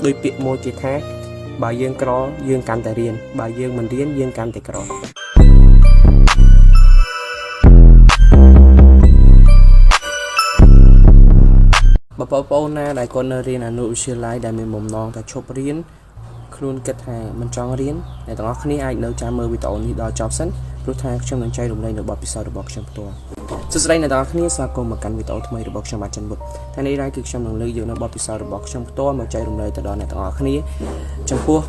ដោយពាក្យមួយគេថាបើយើងក្រយើងកាន់តែរៀនបើយើងមិនរៀនយើងកាន់តែក្របើបងប្អូនណាដែលគាត់នៅរៀនអនុវិទ្យាល័យដែលមានបំណងតែឈប់រៀនខ្លួនគិតថាមិនចង់រៀនអ្នកទាំងអស់គ្នាអាចនៅចាំមើលវីដេអូនេះដល់ចប់សិនព្រោះថាខ្ញុំនឹងចែករំលែកនៅបទពិសោធន៍របស់ខ្ញុំផ្ទាល់សួស្តីអ្នកទាំងអស់គ្នាស្វាគមន៍មកកាន់វីដេអូថ្មីរបស់ខ្ញុំបាទចិនបុត្រថ្ងៃនេះគឺខ្ញុំនឹងលើកយកនៅបទពិសោធន៍របស់ខ្ញុំផ្ទាល់មកចែករំលែកទៅដល់អ្នកទាំងអស់គ្នាចំពោះ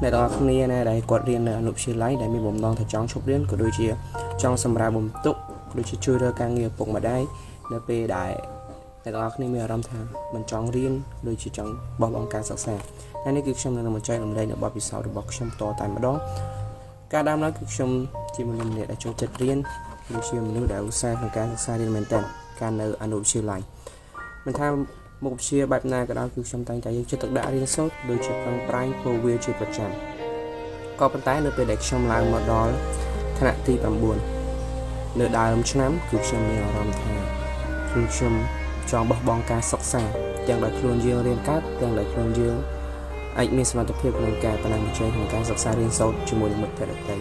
អ្នកទាំងអស់គ្នាណាដែលគាត់រៀននៅអនុវិទ្យាល័យដែលមានបំណងថាចង់ឈប់រៀនក៏ដូចជាចង់សម្រាលបន្ទុកក៏ដូចជាជួយរកការងារឪពុកម្ដាយនៅពេលដែលអ្នកទាំងអស់គ្នាមានអារម្មណ៍ថាមិនចង់រៀនដូចជាចង់បោះបង់ការសិក្សាហើយនេះគឺខ្ញុំនឹងមកចែករំលែកនៅបទពិសោធន៍របស់ខ្ញុំផ្ទាល់តែម្ដងការដើមឡើយគឺខ្ញុំជាមនុស្សម្នាក់ដែលចូលចិត្តរៀនគឺជាមនុស្សដែលឧស្សាហ៍ក្នុងការសិក្សារៀនមែនទែនការនៅអនុវិទ្យាល័យមិនថាមុខវិជ្ជាបែបណាក៏ដោយគឺខ្ញុំតែងតែយកចិត្តទុកដាក់រៀនសូត្រដូចជាប្រឹងប្រែងធ្វើវាជាប្រចាំក៏ប៉ុន្តែនៅពេលដែលខ្ញុំឡើងមកដល់ថ្នាក់ទី9នៅដើមឆ្នាំគឺខ្ញុំមានអារម្មណ៍ថាខ្ញុំចង់បោះបង់ការសិក្សាទាំងដោយខ្លួនយើងរៀនកើតទាំងដោយខ្លួនយើងអាចមានសមត្ថភាពក្នុងការបណ្ណាលវិជ័យក្នុងការសិក្សារៀនសូត្រជាមួយនឹងមិត្តភ័ក្តិដទៃ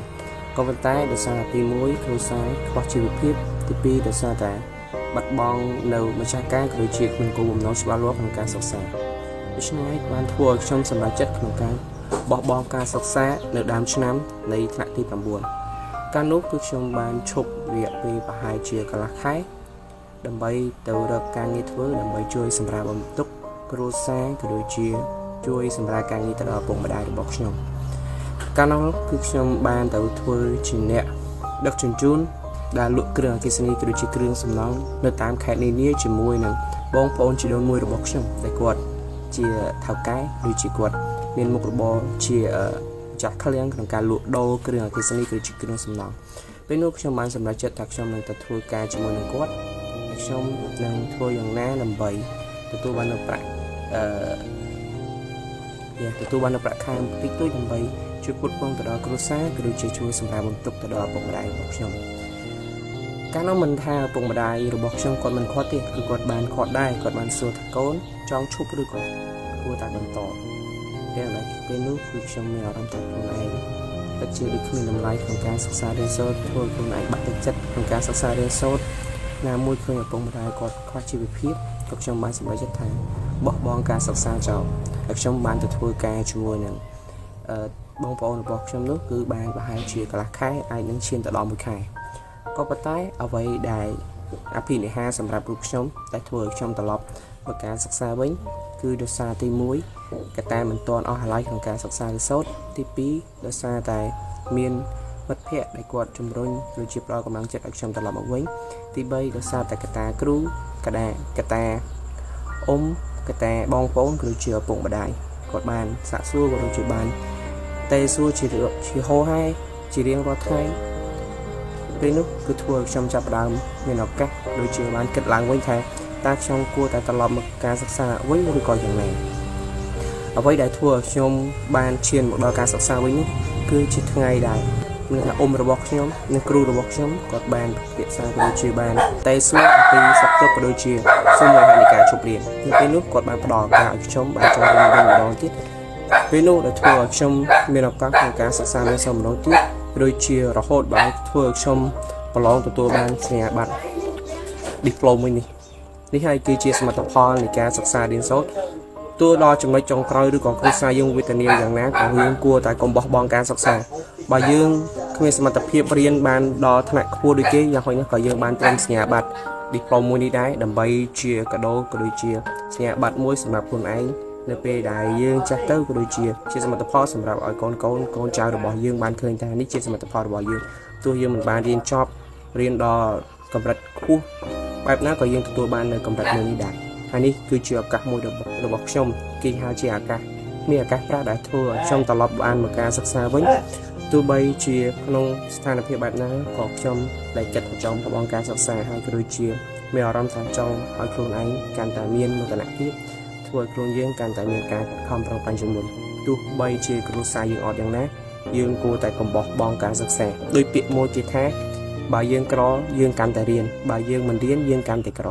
ក៏ប៉ុន្តែដោយសារទី1គ្រួសារខ្វះជីវភាពទី2ដោយសារតែបាត់បង់នៅម្ចាស់ការក៏ដូចជាគ្មានគោលបំណងច្បាស់លាស់ក្នុងការសិក្សាដូច្នេះបានធ្វើឲ្យខ្ញុំសម្រេចចិត្តក្នុងការបោះបង់ការសិក្សានៅដើមឆ្នាំនៃថ្នាក់ទី9កាលនោះគឺខ្ញុំបានឈប់រយៈពេលប្រហែលជាកន្លះខែដើម្បីទៅរកការងារធ្វើដើម្បីជួយសម្រាលបន្ទុកគ្រួសារក៏ដូចជាជួយសម្រាលការងារទៅដល់ឪពុកម្ដាយរបស់ខ្ញុំកាលនោះគឺខ្ញុំបានទៅធ្វើជាអ្នកដឹកជញ្ជូនដែលលក់គ្រឿងអគ្គិសនីក៏ដូចជាគ្រឿងសំណង់នៅតាមខេត្តនានាជាមួយនឹងបងប្អូនជីដូនមួយរបស់ខ្ញុំដែលគាត់ជាថៅកែឬជាគាត់មានមុខរបរជាចាស់ឃ្លាំងក្នុងការលក់ដូរគ្រឿងអគ្គិសនីក៏ដូចជាគ្រឿងសំណង់ពេលនោះខ្ញុំបានសម្រេចចិត្តថាខ្ញុំនឹងទៅធ្វើការជាមួយនឹងគាត់ហើយខ្ញុំនឹងធ្វើយ៉ាងណាដើម្បីទទួលបាននូវប្រាក់ទទួលបាននូវប្រាក់ខែតិចតួចដើម្បីជួយផ្គត់ផ្គង់ទៅដល់គ្រួសារក៏ដូចជាជួយសម្រាលបន្ទុកទៅដល់ឪពុកម្ដាយរបស់ខ្ញុំកាលនោះមិនថាឪពុកម្ដាយរបស់ខ្ញុំគាត់មិនខាត់ទេគឺគាត់បានខាត់ដែរគាត់បានសួរថាកូនចង់ឈប់ឬក៏គួរតែបន្តតែឡើយពេលនោះគឺខ្ញុំមានអារម្មណ៍ថាខ្លួនឯងពិតជាដូចគ្មានតម្លៃក្នុងការសិក្សារៀនសូត្រធ្វើខ្លួនឯងបាក់ទឹកចិត្តក្នុងការសិក្សារៀនសូត្រណាមួយឃើញឪពុកម្ដាយគាត់ខ្វះជីវភាពក៏ខ្ញុំបានសម្រេចចិត្តថាបោះបង់ការសិក្សាចោលហើយខ្ញុំបានទៅធ្វើការជាមួយនឹងបងប្អូនរបស់ខ្ញុំនោះគឺបានប្រហែលជាកន្លះខែអាចនឹងឈានទៅដល់1ខែក៏ប៉ុន្តែអ្វីដែលអភិនិហាសម្រាប់រូបខ្ញុំតែធ្វើឲ្យខ្ញុំត្រឡប់មកការសិក្សាវិញគឺដោយសារទី1កត្តាមិនទាន់អស់អាឡ័យក្នុងការសិក្សារៀនសូត្រទី2ដោយសារតែមានមិត្តភ័ក្តិដែលគាត់ជំរុញឬជាផ្ដល់កម្លាំងចិត្តឲ្យខ្ញុំត្រឡប់មកវិញទី3ដោយសារតែកត្តាគ្រូកត្តាអ៊ំកត្តាបងប្អូនឬជាឪពុកម្ដាយគាត់បានសាកសួរក៏ដូចជាបានតែសួរជាហោហែជារៀងរាល់ថ្ងៃពេលនោះគឺធ្វើឲ្យខ្ញុំចាប់ផ្ដើមមានឱកាសដូចជាបានគិតឡើងវិញថាតើខ្ញុំគួរតែត្រឡប់មកការសិក្សាវិញឬក៏យ៉ាងណាអ្វីដែលធ្វើឲ្យខ្ញុំបានឈានមកដល់ការសិក្សាវិញនោះគឺជាថ្ងៃដែលមានថាអ៊ំរបស់ខ្ញុំនិងគ្រូរបស់ខ្ញុំគាត់បានពិភាក្សាក៏ដូចជាបានតែសួរអំពីសុខទុក្ខក៏ដូចជាសុំមូលហេតុនៃការឈប់រៀននៅពេលនោះគាត់បានផ្ដល់ឱកាសឲ្យខ្ញុំបានចូលរៀនវិញម្ដងទៀតពេលនោះដែលធ្វើឲ្យខ្ញុំមានឱកាសក្នុងការសិក្សានៅសាម្ដងទៀតដូចជារហូតបានធ្វើឲ្យខ្ញុំប្រឡងទទួលបានសញ្ញាបត្រ diploma នេះហើយគឺជាសមិទ្ធផលនៃការសិក្សារៀនសូត្រទោះដល់ចំណុចចុងក្រោយឬក៏គ្រួសារយើងវេទនាយ៉ាងណាក៏យើងគួរតែកុំបោះបង់ការសិក្សាបើយើងគ្មានសមត្ថភាពរៀនបានដល់ថ្នាក់ខ្ពស់ដូចគេយ៉ាងហោចណាស់ក៏យើងបានត្រឹមសញ្ញាបត្រ diploma នេះដែរដើម្បីជាកាដូក៏ដូចជាសញ្ញាបត្រមួយសម្រាប់ខ្លួនឯងនៅពេលដែលយើងចាស់ទៅក៏ដូចជាសមិទ្ធផលសម្រាប់ឲ្យកូនចៅរបស់យើងបានឃើញថានេះជាសមិទ្ធផលរបស់យើងទោះយើងមិនបានរៀនចប់រៀនដល់កម្រិតខ្ពស់បែបណាក៏យើងទទួលបាននៅកម្រិតមួយនេះដែរហើយនេះគឺជាឱកាសមួយរបស់ខ្ញុំគេហៅជាឱកាសមានឱកាសប្រាស់ដែលធ្វើឲ្យខ្ញុំត្រឡប់បានមកការសិក្សាវិញទោះបីជាក្នុងស្ថានភាពបែបណាក៏ខ្ញុំដែលចិត្តចង់បោះបង់ការសិក្សាហើយក៏ដូចជាមានអារម្មណ៍ថាចង់ឲ្យខ្លួនឯងកាន់តែមានមោទនភាពធ្វើឲ្យខ្លួនយើងកាន់តែមានការខំប្រឹងប្រែងជាងមុនទោះបីជាគ្រួសារយើងអត់យ៉ាងណាយើងគួរតែកុំបោះបង់ការសិក្សាដោយពាក្យមួយគេថាបើយើងក្រយើងកាន់តែរៀនបើយើងមិនរៀនយើងកាន់តែក្រ